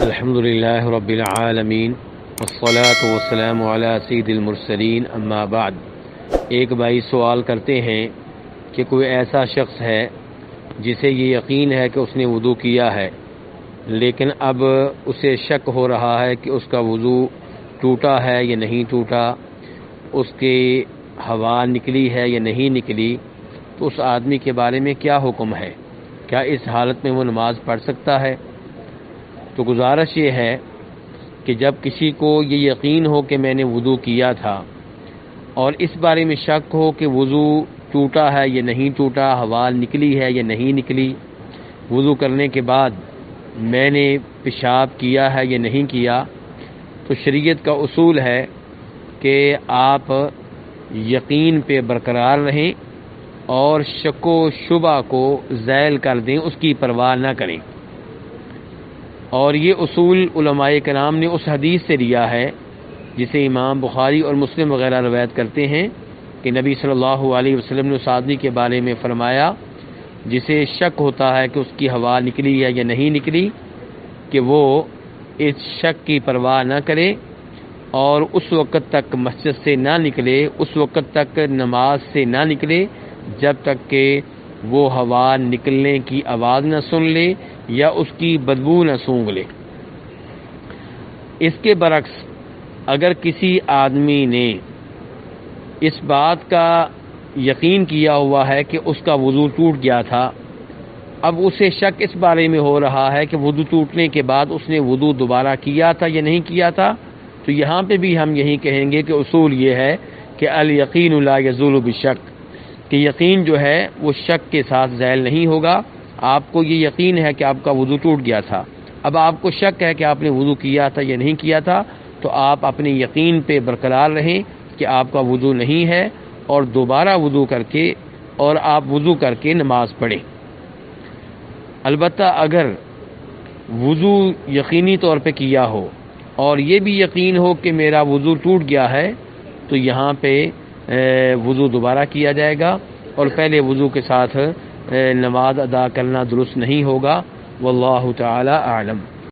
الحمدللہ رب العالمین والصلاة والسلام علی سید المرسلین اما بعد۔ ایک بھائی سوال کرتے ہیں کہ کوئی ایسا شخص ہے جسے یہ یقین ہے کہ اس نے وضو کیا ہے، لیکن اب اسے شک ہو رہا ہے کہ اس کا وضو ٹوٹا ہے یا نہیں ٹوٹا، اس کی ہوا نکلی ہے یا نہیں نکلی، تو اس آدمی کے بارے میں کیا حکم ہے؟ کیا اس حالت میں وہ نماز پڑھ سکتا ہے؟ تو گزارش یہ ہے کہ جب کسی کو یہ یقین ہو کہ میں نے وضو کیا تھا اور اس بارے میں شک ہو کہ وضو ٹوٹا ہے یا نہیں ٹوٹا، ہوا نکلی ہے یا نہیں نکلی، وضو کرنے کے بعد میں نے پیشاب کیا ہے یا نہیں کیا، تو شریعت کا اصول ہے کہ آپ یقین پہ برقرار رہیں اور شک و شبہ کو زائل کر دیں، اس کی پرواہ نہ کریں۔ اور یہ اصول علماء کرام نے اس حدیث سے لیا ہے جسے امام بخاری اور مسلم وغیرہ روایت کرتے ہیں کہ نبی صلی اللہ علیہ وسلم نے اس آدمی کے بارے میں فرمایا جسے شک ہوتا ہے کہ اس کی ہوا نکلی ہے یا نہیں نکلی، کہ وہ اس شک کی پرواہ نہ کرے اور اس وقت تک مسجد سے نہ نکلے، اس وقت تک نماز سے نہ نکلے جب تک کہ وہ ہوا نکلنے کی آواز نہ سن لے یا اس کی بدبو نہ سونگھ لے۔ اس کے برعکس اگر کسی آدمی نے اس بات کا یقین کیا ہوا ہے کہ اس کا وضو ٹوٹ گیا تھا، اب اسے شک اس بارے میں ہو رہا ہے کہ وضو ٹوٹنے کے بعد اس نے وضو دوبارہ کیا تھا یا نہیں کیا تھا، تو یہاں پہ بھی ہم یہی کہیں گے کہ اصول یہ ہے کہ الیقین لا یزول بالشک، کہ یقین جو ہے وہ شک کے ساتھ زائل نہیں ہوگا۔ آپ کو یہ یقین ہے کہ آپ کا وضو ٹوٹ گیا تھا، اب آپ کو شک ہے کہ آپ نے وضو کیا تھا یا نہیں کیا تھا، تو آپ اپنے یقین پہ برقرار رہیں کہ آپ کا وضو نہیں ہے اور دوبارہ وضو کر کے اور آپ وضو کر کے نماز پڑھیں۔ البتہ اگر وضو یقینی طور پہ کیا ہو اور یہ بھی یقین ہو کہ میرا وضو ٹوٹ گیا ہے، تو یہاں پہ وضو دوبارہ کیا جائے گا اور پہلے وضو کے ساتھ نماز ادا کرنا درست نہیں ہوگا۔ واللہ تعالی اعلم۔